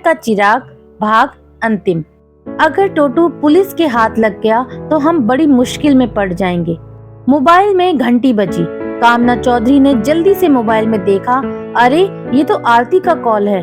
का चिराग भाग अंतिम। अगर टोटू पुलिस के हाथ लग गया तो हम बड़ी मुश्किल में पड़ जाएंगे। मोबाइल में घंटी बजी। कामना चौधरी ने जल्दी से मोबाइल में देखा। अरे ये तो आरती का कॉल है।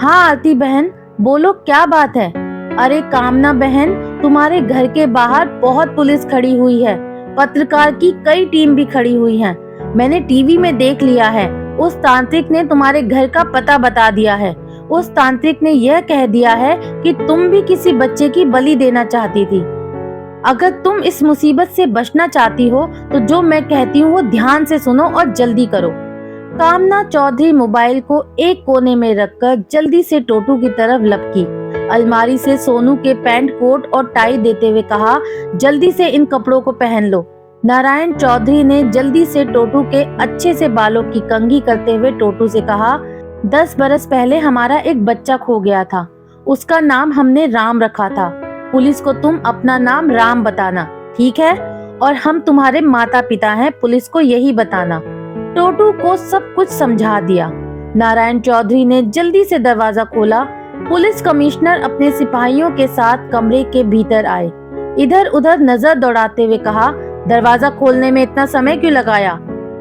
हाँ आरती बहन बोलो, क्या बात है? अरे कामना बहन, तुम्हारे घर के बाहर बहुत पुलिस खड़ी हुई है। पत्रकार की कई टीम भी खड़ी हुई है। मैंने टीवी में देख लिया है। उस तांत्रिक ने तुम्हारे घर का पता बता दिया है। उस तांत्रिक ने यह कह दिया है कि तुम भी किसी बच्चे की बलि देना चाहती थी। अगर तुम इस मुसीबत से बचना चाहती हो तो जो मैं कहती हूँ वो ध्यान से सुनो और जल्दी करो। कामना चौधरी मोबाइल को एक कोने में रखकर जल्दी से टोटू की तरफ लपकी। अलमारी से सोनू के पैंट कोट और टाई देते हुए कहा, जल्दी से इन कपड़ों को पहन लो। नारायण चौधरी ने जल्दी से टोटू के अच्छे से बालों की कंघी करते हुए टोटू से कहा, 10 बरस पहले हमारा एक बच्चा खो गया था। उसका नाम हमने राम रखा था। पुलिस को तुम अपना नाम राम बताना, ठीक है? और हम तुम्हारे माता पिता हैं, पुलिस को यही बताना। टोटू को सब कुछ समझा दिया। नारायण चौधरी ने जल्दी से दरवाजा खोला। पुलिस कमिश्नर अपने सिपाहियों के साथ कमरे के भीतर आए। इधर उधर नजर दौड़ाते हुए कहा, दरवाजा खोलने में इतना समय क्यों लगाया?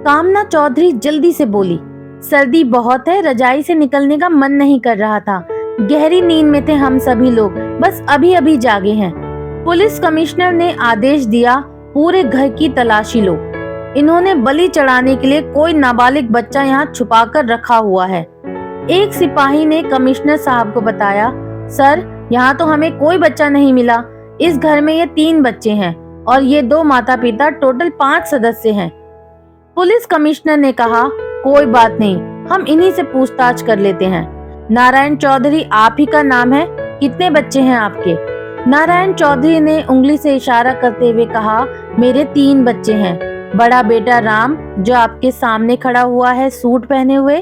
कामना चौधरी जल्दी से बोली, सर्दी बहुत है, रजाई से निकलने का मन नहीं कर रहा था। गहरी नींद में थे हम सभी लोग, बस अभी अभी जागे हैं। पुलिस कमिश्नर ने आदेश दिया, पूरे घर की तलाशी लो। इन्होंने बलि चढ़ाने के लिए कोई नाबालिग बच्चा यहाँ छुपा कर रखा हुआ है। एक सिपाही ने कमिश्नर साहब को बताया, सर यहाँ तो हमें कोई बच्चा नहीं मिला। इस घर में ये 3 बच्चे हैं और ये 2 माता पिता, टोटल 5 सदस्य हैं। पुलिस कमिश्नर ने कहा, कोई बात नहीं, हम इन्हीं से पूछताछ कर लेते हैं। नारायण चौधरी आप ही का नाम है, कितने बच्चे हैं आपके? नारायण चौधरी ने उंगली से इशारा करते हुए कहा, मेरे 3 बच्चे हैं। बड़ा बेटा राम जो आपके सामने खड़ा हुआ है सूट पहने हुए।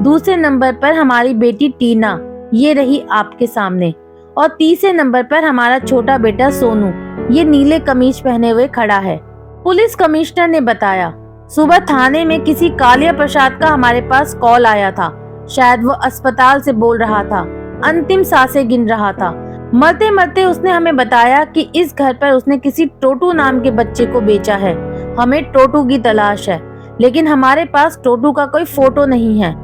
दूसरे नंबर पर हमारी बेटी टीना, ये रही आपके सामने। और तीसरे नंबर पर हमारा छोटा बेटा सोनू, ये नीले कमीज पहने हुए खड़ा है। पुलिस कमिश्नर ने बताया, सुबह थाने में किसी कालिया प्रसाद का हमारे पास कॉल आया था। शायद वो अस्पताल से बोल रहा था, अंतिम सांसें गिन रहा था। मरते मरते उसने हमें बताया कि इस घर पर उसने किसी टोटू नाम के बच्चे को बेचा है। हमें टोटू की तलाश है, लेकिन हमारे पास टोटू का कोई फोटो नहीं है।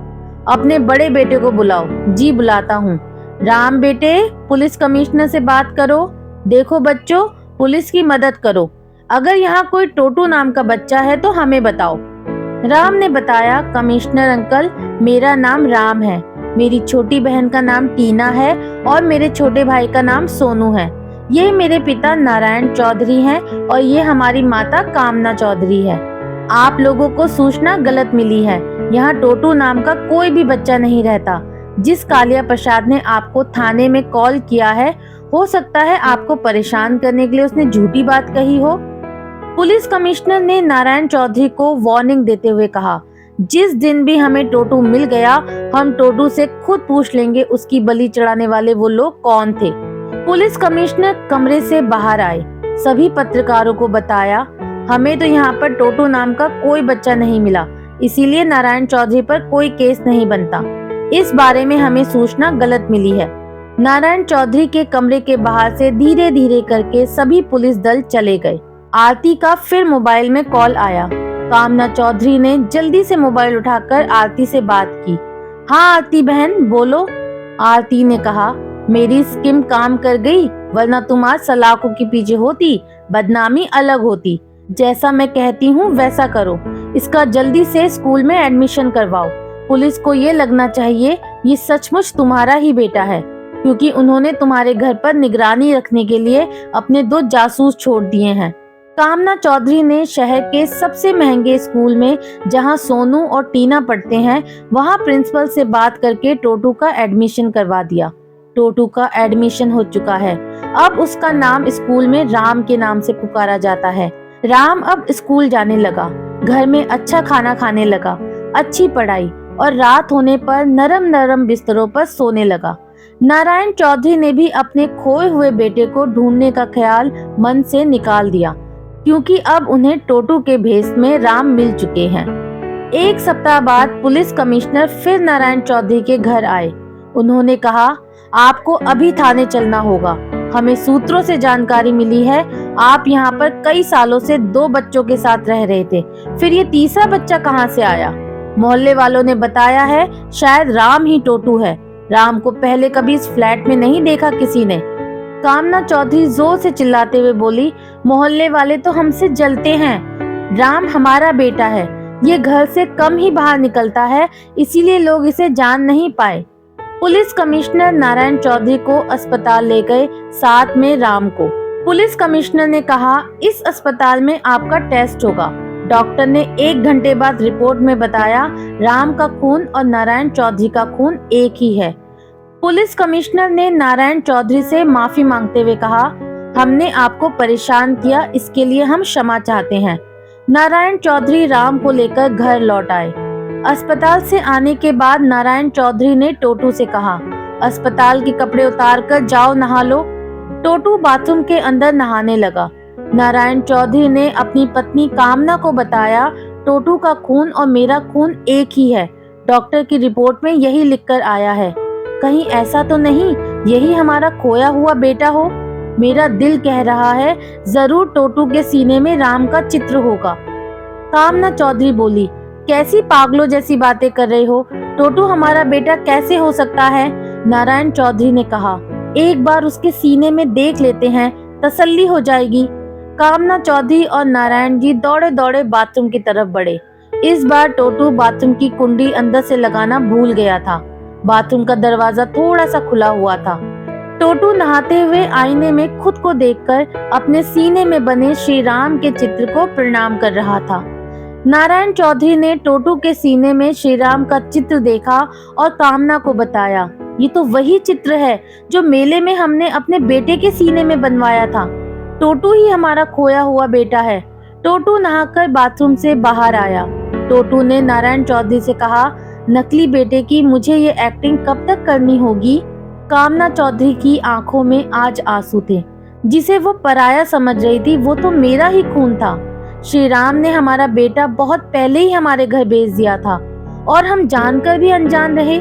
अपने बड़े बेटे को बुलाओ। जी बुलाता हूँ। राम बेटे, पुलिस कमिश्नर से बात करो। देखो बच्चों, पुलिस की मदद करो। अगर यहाँ कोई टोटू नाम का बच्चा है तो हमें बताओ। राम ने बताया, कमिश्नर अंकल, मेरा नाम राम है, मेरी छोटी बहन का नाम टीना है और मेरे छोटे भाई का नाम सोनू है। ये मेरे पिता नारायण चौधरी हैं और ये हमारी माता कामना चौधरी है। आप लोगों को सूचना गलत मिली है। यहाँ टोटू नाम का कोई भी बच्चा नहीं रहता। जिस कालिया प्रसाद ने आपको थाने में कॉल किया है, हो सकता है आपको परेशान करने के लिए उसने झूठी बात कही हो। पुलिस कमिश्नर ने नारायण चौधरी को वार्निंग देते हुए कहा, जिस दिन भी हमें टोटू मिल गया, हम टोटू से खुद पूछ लेंगे उसकी बलि चढ़ाने वाले वो लोग कौन थे। पुलिस कमिश्नर कमरे से बाहर आए। सभी पत्रकारों को बताया, हमें तो यहाँ पर टोटू नाम का कोई बच्चा नहीं मिला, इसीलिए नारायण चौधरी पर कोई केस नहीं बनता। इस बारे में हमें सूचना गलत मिली है। नारायण चौधरी के कमरे के बाहर से धीरे धीरे करके सभी पुलिस दल चले गए। आरती का फिर मोबाइल में कॉल आया। कामना चौधरी ने जल्दी से मोबाइल उठाकर आरती से बात की। हाँ आरती बहन बोलो। आरती ने कहा, मेरी स्कीम काम कर गई, वरना तुम आज सलाखों के पीछे होती, बदनामी अलग होती। जैसा मैं कहती हूँ वैसा करो। इसका जल्दी से स्कूल में एडमिशन करवाओ। पुलिस को ये लगना चाहिए ये सचमुच तुम्हारा ही बेटा है, क्योंकि उन्होंने तुम्हारे घर पर निगरानी रखने के लिए अपने 2 जासूस छोड़ दिए हैं। कामना चौधरी ने शहर के सबसे महंगे स्कूल में, जहां सोनू और टीना पढ़ते हैं, वहां प्रिंसिपल से बात करके टोटू का एडमिशन करवा दिया। टोटू का एडमिशन हो चुका है। अब उसका नाम स्कूल में राम के नाम से पुकारा जाता है। राम अब स्कूल जाने लगा, घर में अच्छा खाना खाने लगा, अच्छी पढ़ाई, और रात होने पर नरम नरम बिस्तरों पर सोने लगा। नारायण चौधरी ने भी अपने खोए हुए बेटे को ढूंढने का ख्याल मन से निकाल दिया, क्योंकि अब उन्हें टोटू के भेष में राम मिल चुके हैं। 1 सप्ताह बाद पुलिस कमिश्नर फिर नारायण चौधरी के घर आए। उन्होंने कहा, आपको अभी थाने चलना होगा। हमें सूत्रों से जानकारी मिली है आप यहाँ पर कई सालों से 2 बच्चों के साथ रह रहे थे, फिर ये तीसरा बच्चा कहाँ से आया? मोहल्ले वालों ने बताया है शायद राम ही टोटू है। राम को पहले कभी इस फ्लैट में नहीं देखा किसी ने। कामना चौधरी जोर से चिल्लाते हुए बोली, मोहल्ले वाले तो हमसे जलते हैं। राम हमारा बेटा है, ये घर से कम ही बाहर निकलता है, इसीलिए लोग इसे जान नहीं पाए। पुलिस कमिश्नर नारायण चौधरी को अस्पताल ले गए, साथ में राम को। पुलिस कमिश्नर ने कहा, इस अस्पताल में आपका टेस्ट होगा। डॉक्टर ने 1 घंटे बाद रिपोर्ट में बताया राम का खून और नारायण चौधरी का खून एक ही है। पुलिस कमिश्नर ने नारायण चौधरी से माफी मांगते हुए कहा, हमने आपको परेशान किया, इसके लिए हम क्षमा चाहते हैं। नारायण चौधरी राम को लेकर घर लौट आए। अस्पताल से आने के बाद नारायण चौधरी ने टोटू से कहा, अस्पताल के कपड़े उतारकर जाओ नहा लो। टोटू बाथरूम के अंदर नहाने लगा। नारायण चौधरी ने अपनी पत्नी कामना को बताया, टोटू का खून और मेरा खून एक ही है। डॉक्टर की रिपोर्ट में यही लिखकर आया है। कहीं ऐसा तो नहीं यही हमारा खोया हुआ बेटा हो? मेरा दिल कह रहा है जरूर टोटू के सीने में राम का चित्र होगा। कामना चौधरी बोली, कैसी पागलों जैसी बातें कर रहे हो? टोटू हमारा बेटा कैसे हो सकता है? नारायण चौधरी ने कहा, एक बार उसके सीने में देख लेते हैं, तसल्ली हो जाएगी। कामना चौधरी और नारायण जी दौड़े दौड़े बाथरूम की तरफ बढ़े। इस बार टोटू बाथरूम की कुंडी अंदर से लगाना भूल गया था। बाथरूम का दरवाजा थोड़ा सा खुला हुआ था। टोटू नहाते हुए आईने में खुद को देखकर अपने सीने में बने श्री राम के चित्र को प्रणाम कर रहा था। नारायण चौधरी ने टोटू के सीने में श्री राम का चित्र देखा और कामना को बताया, ये तो वही चित्र है जो मेले में हमने अपने बेटे के सीने में बनवाया था। टोटू ही हमारा खोया हुआ बेटा है। टोटू नहाकर बाथरूम से बाहर आया। टोटू ने नारायण चौधरी से कहा, नकली बेटे की मुझे ये एक्टिंग कब तक करनी होगी? कामना चौधरी की आंखों में आज आंसू थे। जिसे वो पराया समझ रही थी वो तो मेरा ही खून था। श्री राम ने हमारा बेटा बहुत पहले ही हमारे घर भेज दिया था और हम जानकर भी अनजान रहे।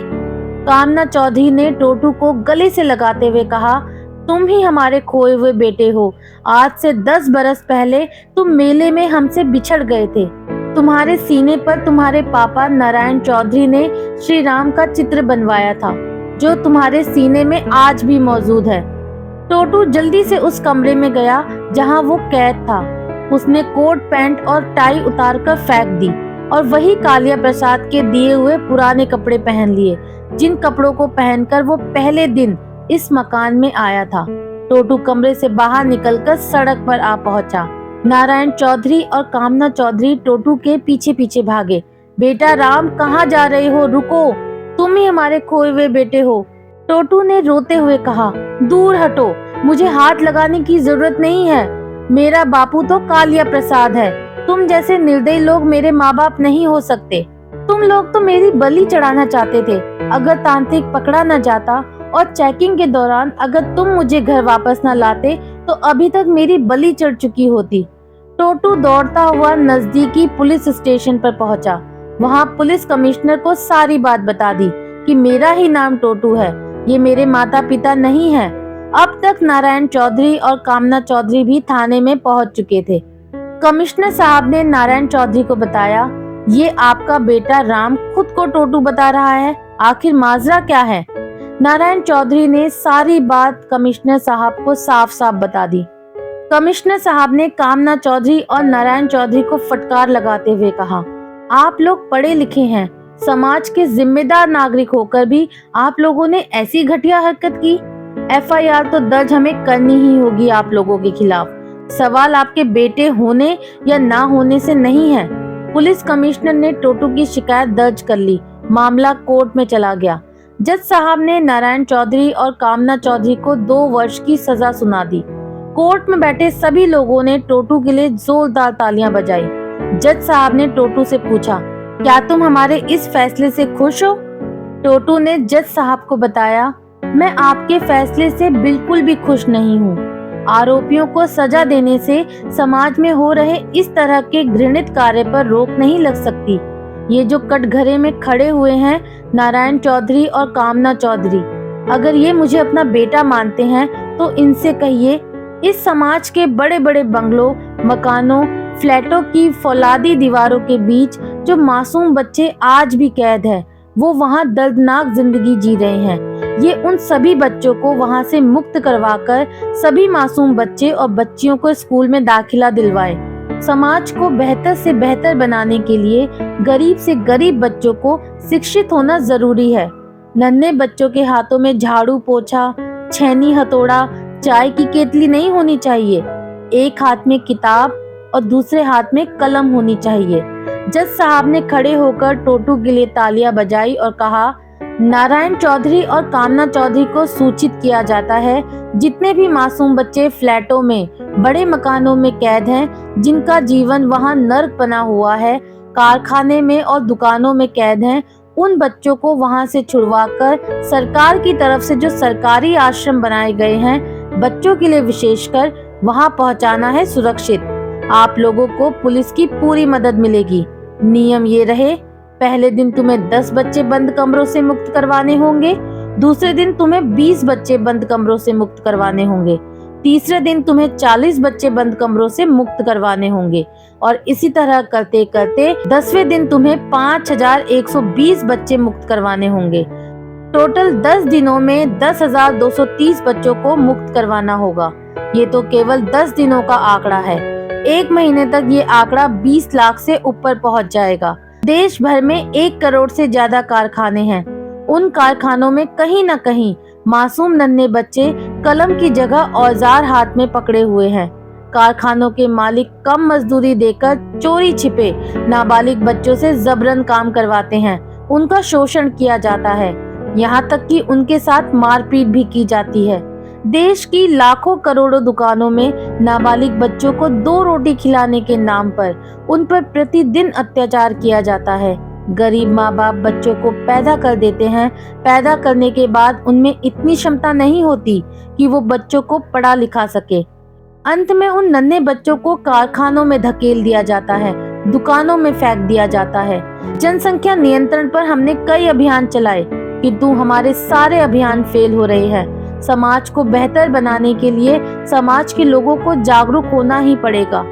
कामना चौधरी ने टोटू को गले से लगाते हुए कहा, तुम ही हमारे खोए हुए बेटे हो। आज से 10 बरस पहले तुम मेले में हमसे बिछड़ गए थे। तुम्हारे सीने पर तुम्हारे पापा नारायण चौधरी ने श्री राम का चित्र बनवाया था, जो तुम्हारे सीने में आज भी मौजूद है। टोटू जल्दी से उस कमरे में गया जहां वो कैद था। उसने कोट पैंट और टाई उतारकर फेंक दी और वही कालिया प्रसाद के दिए हुए पुराने कपड़े पहन लिए, जिन कपड़ों को पहनकर वो पहले दिन इस मकान में आया था। टोटू कमरे से बाहर निकलकर सड़क पर आ पहुंचा। नारायण चौधरी और कामना चौधरी टोटू के पीछे पीछे भागे। बेटा राम, कहाँ जा रहे हो? रुको, तुम ही हमारे खोए हुए बेटे हो। टोटू ने रोते हुए कहा, दूर हटो, मुझे हाथ लगाने की जरूरत नहीं है। मेरा बापू तो कालिया प्रसाद है। तुम जैसे निर्दयी लोग मेरे माँ बाप नहीं हो सकते। तुम लोग तो मेरी बलि चढ़ाना चाहते थे। अगर तांत्रिक पकड़ा न जाता और चेकिंग के दौरान अगर तुम मुझे घर वापस न लाते तो अभी तक मेरी बलि चढ़ चुकी होती। टोटू दौड़ता हुआ नजदीकी पुलिस स्टेशन पर पहुंचा। वहां पुलिस कमिश्नर को सारी बात बता दी कि मेरा ही नाम टोटू है, ये मेरे माता पिता नहीं है। अब तक नारायण चौधरी और कामना चौधरी भी थाने में पहुंच चुके थे। कमिश्नर साहब ने नारायण चौधरी को बताया, ये आपका बेटा राम खुद को टोटू बता रहा है, आखिर माजरा क्या है? नारायण चौधरी ने सारी बात कमिश्नर साहब को साफ साफ बता दी। कमिश्नर साहब ने कामना चौधरी और नारायण चौधरी को फटकार लगाते हुए कहा, आप लोग पढ़े लिखे हैं, समाज के जिम्मेदार नागरिक होकर भी आप लोगों ने ऐसी घटिया हरकत की। FIR तो दर्ज हमें करनी ही होगी आप लोगों के खिलाफ। सवाल आपके बेटे होने या ना होने से नहीं है। पुलिस कमिश्नर ने टोटू की शिकायत दर्ज कर ली। मामला कोर्ट में चला गया। जज साहब ने नारायण चौधरी और कामना चौधरी को 2 वर्ष की सजा सुना दी। कोर्ट में बैठे सभी लोगों ने टोटू के लिए जोरदार तालियां बजाई। जज साहब ने टोटू से पूछा, क्या तुम हमारे इस फैसले से खुश हो? टोटू ने जज साहब को बताया, मैं आपके फैसले से बिल्कुल भी खुश नहीं हूँ। आरोपियों को सजा देने से समाज में हो रहे इस तरह के घृणित कार्य पर रोक नहीं लग सकती। ये जो कटघरे में खड़े हुए हैं नारायण चौधरी और कामना चौधरी, अगर ये मुझे अपना बेटा मानते हैं तो इनसे कहिए, इस समाज के बड़े बड़े बंगलों, मकानों, फ्लैटों की फौलादी दीवारों के बीच जो मासूम बच्चे आज भी कैद है, वो वहाँ दर्दनाक जिंदगी जी रहे हैं। ये उन सभी बच्चों को वहाँ से मुक्त करवाकर सभी मासूम बच्चे और बच्चियों को स्कूल में दाखिला दिलवाए। समाज को बेहतर से बेहतर बनाने के लिए गरीब से गरीब बच्चों को शिक्षित होना जरूरी है। नन्हे बच्चों के हाथों में झाड़ू पोछा, छैनी हथौड़ा, चाय की केतली नहीं होनी चाहिए। एक हाथ में किताब और दूसरे हाथ में कलम होनी चाहिए। जज साहब ने खड़े होकर टोटू के लिए तालियां बजाई और कहा, नारायण चौधरी और कामना चौधरी को सूचित किया जाता है, जितने भी मासूम बच्चे फ्लैटों में, बड़े मकानों में कैद हैं, जिनका जीवन वहां नर्क बना हुआ है, कारखाने में और दुकानों में कैद हैं, उन बच्चों को वहां से छुड़वाकर सरकार की तरफ से जो सरकारी आश्रम बनाए गए हैं बच्चों के लिए विशेषकर, वहां पहुंचाना है सुरक्षित। आप लोगों को पुलिस की पूरी मदद मिलेगी। नियम ये रहे, पहले दिन तुम्हें 10 बच्चे बंद कमरों से मुक्त करवाने होंगे, दूसरे दिन तुम्हें 20 बच्चे बंद कमरों से मुक्त करवाने होंगे, तीसरे दिन तुम्हें 40 बच्चे बंद कमरों से मुक्त करवाने होंगे और इसी तरह करते करते 10वें दिन तुम्हें 5120 बच्चे मुक्त करवाने होंगे। टोटल 10 दिनों में 10,230 बच्चों को मुक्त करवाना होगा। ये तो केवल 10 दिनों का आंकड़ा है। 1 महीने तक ये आंकड़ा 20 लाख से ऊपर पहुंच जाएगा। देश भर में 1 करोड़ से ज्यादा कारखाने हैं। उन कारखानों में कहीं न कहीं मासूम नन्हे बच्चे कलम की जगह औजार हाथ में पकड़े हुए हैं। कारखानों के मालिक कम मजदूरी देकर चोरी छिपे नाबालिग बच्चों से जबरन काम करवाते हैं। उनका शोषण किया जाता है, यहाँ तक कि उनके साथ मारपीट भी की जाती है। देश की लाखों करोड़ों दुकानों में नाबालिग बच्चों को 2 रोटी खिलाने के नाम पर उन पर प्रतिदिन अत्याचार किया जाता है। गरीब माँ बाप बच्चों को पैदा कर देते हैं। पैदा करने के बाद उनमें इतनी क्षमता नहीं होती कि वो बच्चों को पढ़ा लिखा सके। अंत में उन नन्हे बच्चों को कारखानों में धकेल दिया जाता है, दुकानों में फेंक दिया जाता है। जनसंख्या नियंत्रण पर हमने कई अभियान चलाए, किंतु हमारे सारे अभियान फेल हो रहे हैं। समाज को बेहतर बनाने के लिए समाज के लोगों को जागरूक होना ही पड़ेगा।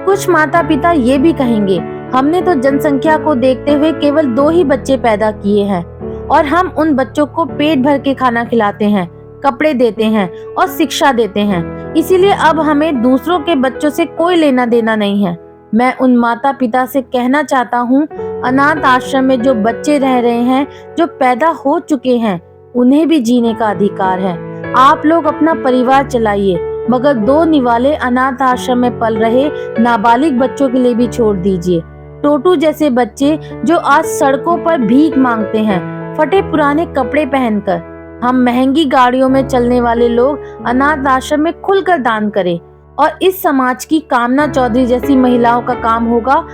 कुछ माता पिता ये भी कहेंगे, हमने तो जनसंख्या को देखते हुए केवल 2 ही बच्चे पैदा किए हैं और हम उन बच्चों को पेट भर के खाना खिलाते हैं, कपड़े देते हैं और शिक्षा देते हैं, इसीलिए अब हमें दूसरों के बच्चों से कोई लेना देना नहीं है। मैं उन माता पिता से कहना चाहता हूँ, अनाथ आश्रम में जो बच्चे रह रहे हैं, जो पैदा हो चुके हैं, उन्हें भी जीने का अधिकार है। आप लोग अपना परिवार चलाइए, मगर 2 निवाले अनाथ आश्रम में पल रहे नाबालिग बच्चों के लिए भी छोड़ दीजिए। टोटू जैसे बच्चे जो आज सड़कों पर भीख मांगते हैं, फटे पुराने कपड़े पहनकर। हम महंगी गाड़ियों में चलने वाले लोग अनाथ आश्रम में खुलकर दान करें और इस समाज की कामना चौधरी जैसी महिलाओं का काम होगा,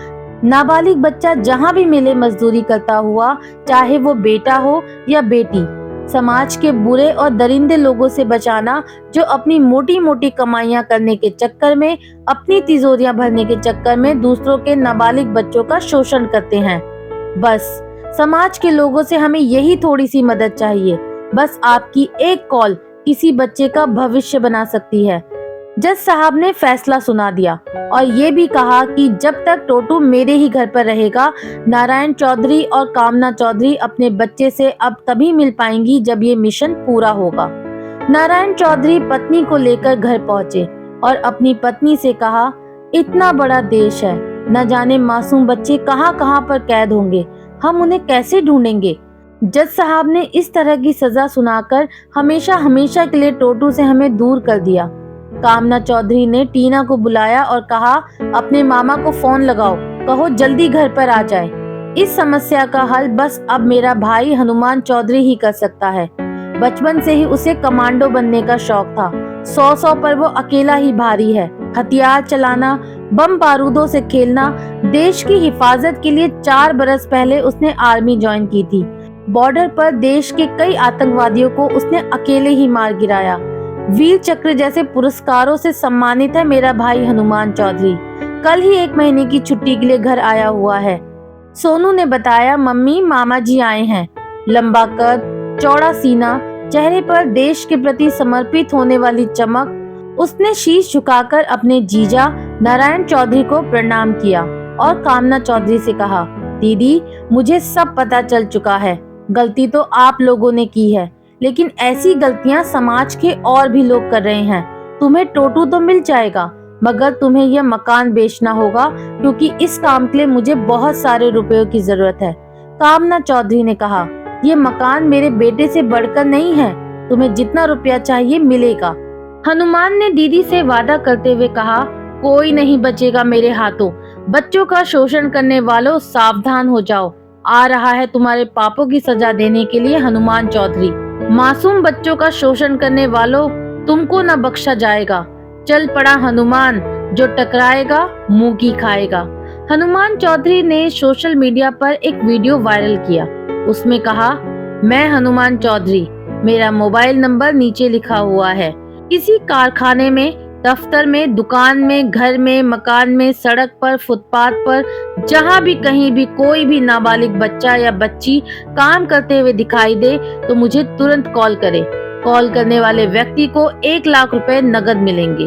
नाबालिग बच्चा जहाँ भी मिले मजदूरी करता हुआ, चाहे वो बेटा हो या बेटी। समाज के बुरे और दरिंदे लोगों से बचाना, जो अपनी मोटी मोटी कमाइयां करने के चक्कर में, अपनी तिजोरियां भरने के चक्कर में दूसरों के नाबालिग बच्चों का शोषण करते हैं। बस समाज के लोगों से हमें यही थोड़ी सी मदद चाहिए। बस आपकी एक कॉल किसी बच्चे का भविष्य बना सकती है। जज साहब ने फैसला सुना दिया और ये भी कहा कि जब तक टोटू मेरे ही घर पर रहेगा, नारायण चौधरी और कामना चौधरी अपने बच्चे से अब तभी मिल पाएंगी जब ये मिशन पूरा होगा। नारायण चौधरी पत्नी को लेकर घर पहुंचे और अपनी पत्नी से कहा, इतना बड़ा देश है, न जाने मासूम बच्चे कहाँ कहाँ पर कैद होंगे, हम उन्हें कैसे ढूंढेंगे। जज साहब ने इस तरह की सजा सुनाकर हमेशा हमेशा के लिए टोटू से हमें दूर कर दिया। कामना चौधरी ने टीना को बुलाया और कहा, अपने मामा को फोन लगाओ, कहो जल्दी घर पर आ जाए। इस समस्या का हल बस अब मेरा भाई हनुमान चौधरी ही कर सकता है। बचपन से ही उसे कमांडो बनने का शौक था। 100 पर वो अकेला ही भारी है। हथियार चलाना, बम बारूदों से खेलना, देश की हिफाजत के लिए 4 बरस पहले उसने आर्मी ज्वाइन की थी। बॉर्डर पर देश के कई आतंकवादियों को उसने अकेले ही मार गिराया। वीर चक्र जैसे पुरस्कारों से सम्मानित है मेरा भाई हनुमान चौधरी। कल ही 1 महीने की छुट्टी के लिए घर आया हुआ है। सोनू ने बताया, मम्मी मामा जी आए हैं। लंबा कद, चौड़ा सीना, चेहरे पर देश के प्रति समर्पित होने वाली चमक। उसने शीश झुकाकर अपने जीजा नारायण चौधरी को प्रणाम किया और कामना चौधरी से कहा, दीदी मुझे सब पता चल चुका है। गलती तो आप लोगों ने की है, लेकिन ऐसी गलतियां समाज के और भी लोग कर रहे हैं। तुम्हें टोटू तो मिल जाएगा, मगर तुम्हें यह मकान बेचना होगा, क्योंकि इस काम के लिए मुझे बहुत सारे रुपयों की जरूरत है। कामना चौधरी ने कहा, ये मकान मेरे बेटे से बढ़कर नहीं है, तुम्हें जितना रुपया चाहिए मिलेगा। हनुमान ने दीदी से वादा करते हुए कहा, कोई नहीं बचेगा मेरे हाथों। बच्चों का शोषण करने वालों, सावधान हो जाओ। आ रहा है तुम्हारे पापों की सजा देने के लिए हनुमान चौधरी। मासूम बच्चों का शोषण करने वालों, तुमको न बख्शा जाएगा। चल पड़ा हनुमान, जो टकराएगा मुंह की खाएगा। हनुमान चौधरी ने सोशल मीडिया पर एक वीडियो वायरल किया। उसमें कहा, मैं हनुमान चौधरी, मेरा मोबाइल नंबर नीचे लिखा हुआ है। किसी कारखाने में, दफ्तर में, दुकान में, घर में, मकान में, सड़क पर, फुटपाथ पर, जहां भी कहीं भी कोई भी नाबालिग बच्चा या बच्ची काम करते हुए दिखाई दे तो मुझे तुरंत कॉल करे। कॉल करने वाले व्यक्ति को 1 लाख रुपए नगद मिलेंगे।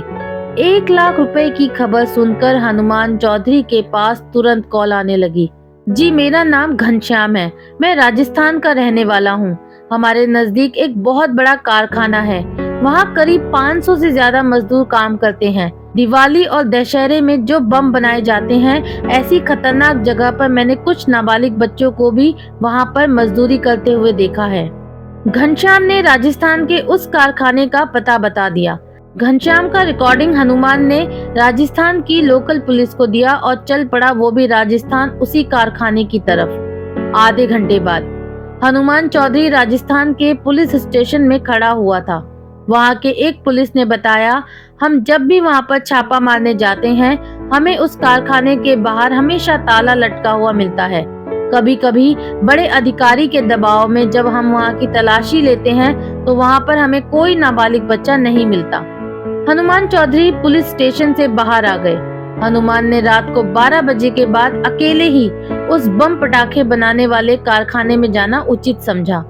1 लाख रुपए की खबर सुनकर हनुमान चौधरी के पास तुरंत कॉल आने लगी। जी, मेरा नाम घनश्याम है, मैं राजस्थान का रहने वाला हूँ। हमारे नजदीक एक बहुत बड़ा कारखाना है, वहाँ करीब 500 से ज्यादा मजदूर काम करते हैं। दिवाली और दशहरे में जो बम बनाए जाते हैं, ऐसी खतरनाक जगह पर मैंने कुछ नाबालिग बच्चों को भी वहाँ पर मजदूरी करते हुए देखा है। घनश्याम ने राजस्थान के उस कारखाने का पता बता दिया। घनश्याम का रिकॉर्डिंग हनुमान ने राजस्थान की लोकल पुलिस को दिया और चल पड़ा वो भी राजस्थान उसी कारखाने की तरफ। आधे घंटे बाद हनुमान चौधरी राजस्थान के पुलिस स्टेशन में खड़ा हुआ था। वहाँ के एक पुलिस ने बताया, हम जब भी वहाँ पर छापा मारने जाते हैं, हमें उस कारखाने के बाहर हमेशा ताला लटका हुआ मिलता है। कभी कभी बड़े अधिकारी के दबाव में जब हम वहाँ की तलाशी लेते हैं तो वहाँ पर हमें कोई नाबालिग बच्चा नहीं मिलता। हनुमान चौधरी पुलिस स्टेशन से बाहर आ गए। हनुमान ने रात को 12 बजे के बाद अकेले ही उस बम पटाखे बनाने वाले कारखाने में जाना उचित समझा।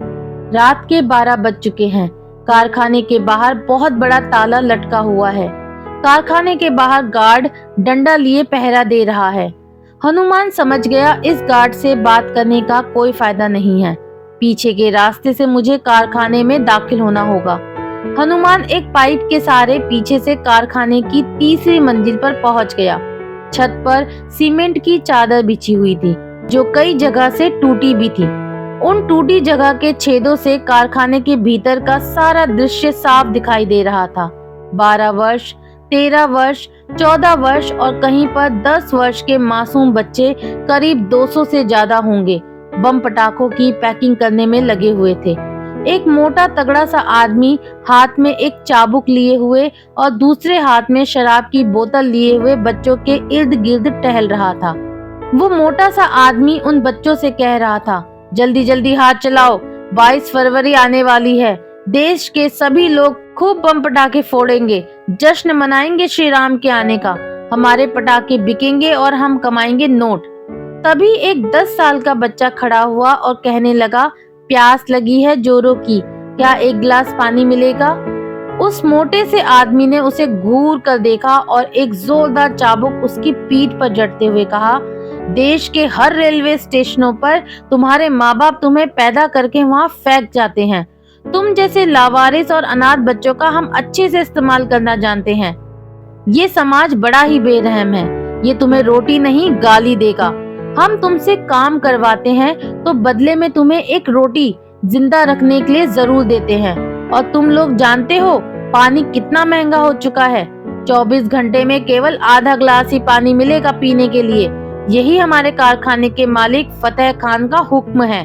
रात के 12 बज चुके हैं। कारखाने के बाहर बहुत बड़ा ताला लटका हुआ है। कारखाने के बाहर गार्ड डंडा लिए पहरा दे रहा है। हनुमान समझ गया, इस गार्ड से बात करने का कोई फायदा नहीं है। पीछे के रास्ते से मुझे कारखाने में दाखिल होना होगा। हनुमान एक पाइप के सहारे पीछे से कारखाने की 3री मंजिल पर पहुंच गया। छत पर सीमेंट की चादर बिछी हुई थी, जो कई जगह से टूटी भी थी। उन टूटी जगह के छेदों से कारखाने के भीतर का सारा दृश्य साफ दिखाई दे रहा था। 12 वर्ष, 13 वर्ष, 14 वर्ष और कहीं पर 10 वर्ष के मासूम बच्चे, करीब 200 से ज्यादा होंगे, बम पटाखों की पैकिंग करने में लगे हुए थे। एक मोटा तगड़ा सा आदमी हाथ में एक चाबुक लिए हुए और दूसरे हाथ में शराब की बोतल लिए हुए बच्चों के इर्द गिर्द टहल रहा था। वो मोटा सा आदमी उन बच्चों से कह रहा था, जल्दी जल्दी हाथ चलाओ, 22 फरवरी आने वाली है। देश के सभी लोग खूब बम पटाखे फोड़ेंगे, जश्न मनाएंगे श्री राम के आने का। हमारे पटाखे बिकेंगे और हम कमाएंगे नोट। तभी एक 10 साल का बच्चा खड़ा हुआ और कहने लगा, प्यास लगी है जोरों की, क्या 1 गिलास पानी मिलेगा? उस मोटे से आदमी ने उसे घूर कर देखा और एक जोरदार चाबुक उसकी पीठ पर जड़ते हुए कहा, देश के हर रेलवे स्टेशनों पर तुम्हारे माँ बाप तुम्हें पैदा करके वहाँ फेंक जाते हैं। तुम जैसे लावारिस और अनाथ बच्चों का हम अच्छे से इस्तेमाल करना जानते हैं। ये समाज बड़ा ही बेरहम है। ये तुम्हें रोटी नहीं गाली देगा। हम तुमसे काम करवाते हैं तो बदले में तुम्हें एक रोटी जिंदा रखने के लिए जरूर देते हैं। और तुम लोग जानते हो पानी कितना महंगा हो चुका है। 24 घंटे में केवल आधा ग्लास ही पानी मिलेगा पीने के लिए। यही हमारे कारखाने के मालिक फतेह खान का हुक्म है।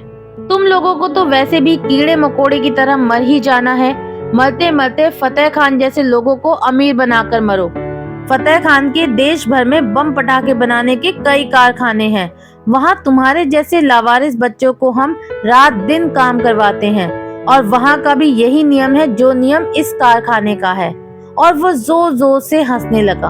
तुम लोगों को तो वैसे भी कीड़े मकोड़े की तरह मर ही जाना है। मरते मरते फतेह खान जैसे लोगों को अमीर बनाकर मरो। फतेह खान के देश भर में बम पटाखे बनाने के कई कारखाने हैं। वहाँ तुम्हारे जैसे लावारिस बच्चों को हम रात दिन काम करवाते हैं। और वहाँ का भी यही नियम है जो नियम इस कारखाने का है। और वो जोर जोर से हंसने लगा।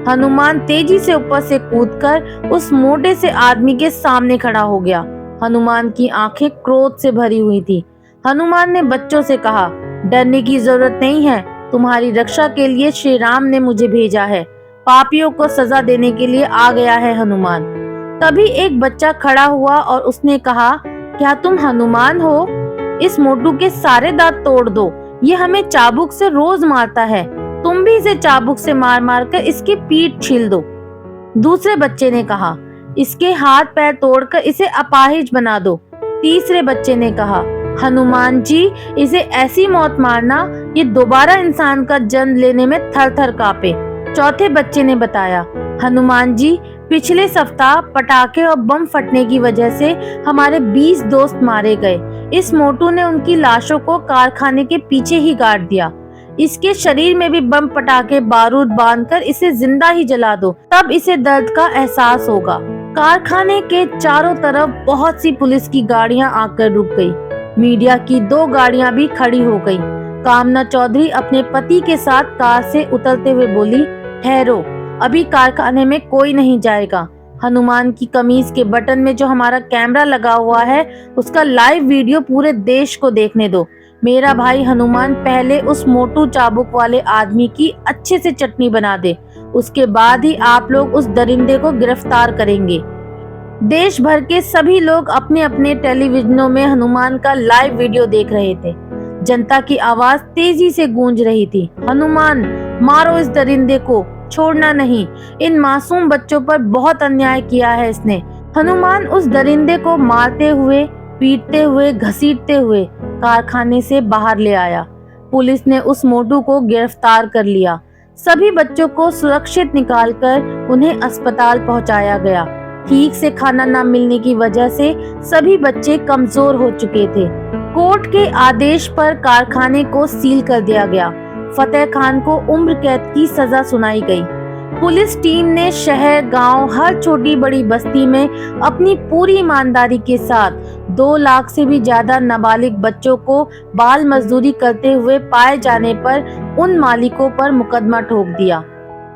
हनुमान तेजी से ऊपर से कूदकर उस मोटे से आदमी के सामने खड़ा हो गया। हनुमान की आंखें क्रोध से भरी हुई थी। हनुमान ने बच्चों से कहा, डरने की जरूरत नहीं है, तुम्हारी रक्षा के लिए श्री राम ने मुझे भेजा है। पापियों को सजा देने के लिए आ गया है हनुमान। तभी एक बच्चा खड़ा हुआ और उसने कहा, क्या तुम हनुमान हो? इस मोटू के सारे दांत तोड़ दो, ये हमें चाबुक से रोज मारता है। तुम भी इसे चाबुक से मार मार कर इसकी पीठ छील दो। दूसरे बच्चे ने कहा, इसके हाथ पैर तोड़कर इसे अपाहिज बना दो। तीसरे बच्चे ने कहा, हनुमान जी, इसे ऐसी मौत मारना ये दोबारा इंसान का जन्म लेने में थर थर कांपे। चौथे बच्चे ने बताया, हनुमान जी, पिछले सप्ताह पटाखे और बम फटने की वजह से हमारे 20 दोस्त मारे गए। इस मोटू ने उनकी लाशों को कारखाने के पीछे ही गाड़ दिया। इसके शरीर में भी बम पटाखे बारूद बांधकर इसे जिंदा ही जला दो, तब इसे दर्द का एहसास होगा। कारखाने के चारों तरफ बहुत सी पुलिस की गाड़ियां आकर रुक गई। मीडिया की 2 गाड़ियां भी खड़ी हो गई। कामना चौधरी अपने पति के साथ कार से उतरते हुए बोली, ठहरो, अभी कारखाने में कोई नहीं जाएगा। हनुमान की कमीज के बटन में जो हमारा कैमरा लगा हुआ है, उसका लाइव वीडियो पूरे देश को देखने दो। मेरा भाई हनुमान पहले उस मोटू चाबुक वाले आदमी की अच्छे से चटनी बना दे, उसके बाद ही आप लोग उस दरिंदे को गिरफ्तार करेंगे। देश भर के सभी लोग अपने अपने टेलीविजनों में हनुमान का लाइव वीडियो देख रहे थे। जनता की आवाज तेजी से गूंज रही थी, हनुमान, मारो इस दरिंदे को, छोड़ना नहीं। इन मासूम बच्चों पर बहुत अन्याय किया है इसने। हनुमान उस दरिंदे को मारते हुए, पीटते हुए, घसीटते हुए कारखाने से बाहर ले आया। पुलिस ने उस मोटू को गिरफ्तार कर लिया। सभी बच्चों को सुरक्षित निकालकर उन्हें अस्पताल पहुंचाया गया। ठीक से खाना न मिलने की वजह से सभी बच्चे कमजोर हो चुके थे। कोर्ट के आदेश पर कारखाने को सील कर दिया गया। फतेह खान को उम्र कैद की सजा सुनाई गई। पुलिस टीम ने शहर, गांव, हर छोटी बड़ी बस्ती में अपनी पूरी ईमानदारी के साथ 2 लाख से भी ज्यादा नाबालिग बच्चों को बाल मजदूरी करते हुए पाए जाने पर उन मालिकों पर मुकदमा ठोक दिया।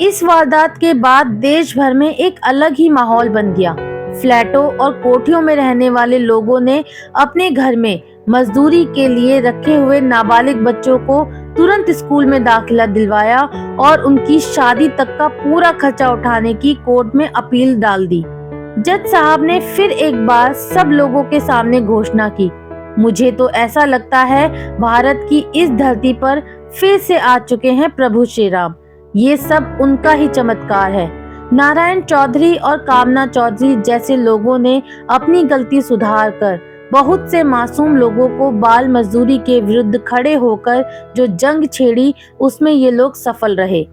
इस वारदात के बाद देश भर में एक अलग ही माहौल बन गया। फ्लैटों और कोठियों में रहने वाले लोगों ने अपने घर में मजदूरी के लिए रखे हुए नाबालिग बच्चों को तुरंत स्कूल में दाखिला दिलवाया और उनकी शादी तक का पूरा खर्चा उठाने की कोर्ट में अपील डाल दी। जज साहब ने फिर एक बार सब लोगों के सामने घोषणा की, मुझे तो ऐसा लगता है भारत की इस धरती पर फिर से आ चुके हैं प्रभु श्री राम। ये सब उनका ही चमत्कार है। नारायण चौधरी और कामना चौधरी जैसे लोगों ने अपनी गलती सुधार कर बहुत से मासूम लोगों को बाल मजदूरी के विरुद्ध खड़े होकर जो जंग छेड़ी, उसमें ये लोग सफल रहे।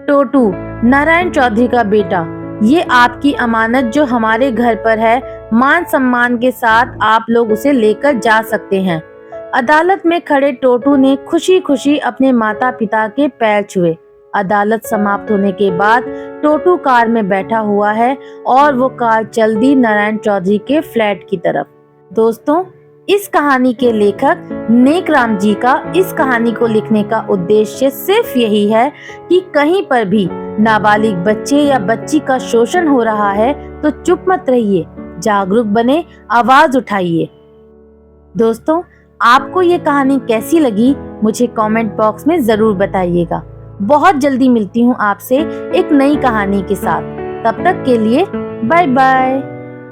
टोटू, नारायण चौधरी का बेटा, ये आपकी अमानत जो हमारे घर पर है, मान सम्मान के साथ आप लोग उसे लेकर जा सकते हैं। अदालत में खड़े टोटू ने खुशी खुशी अपने माता पिता के पैर छुए। अदालत समाप्त होने के बाद टोटू कार में बैठा हुआ है और वो कार चल दी नारायण चौधरी के फ्लैट की तरफ। दोस्तों, इस कहानी के लेखक नेक राम जी का इस कहानी को लिखने का उद्देश्य सिर्फ यही है कि कहीं पर भी नाबालिग बच्चे या बच्ची का शोषण हो रहा है तो चुप मत रहिए, जागरूक बने, आवाज उठाइए। दोस्तों, आपको ये कहानी कैसी लगी मुझे कमेंट बॉक्स में जरूर बताइएगा। बहुत जल्दी मिलती हूँ आपसे एक नई कहानी के साथ। तब तक के लिए बाय बाय।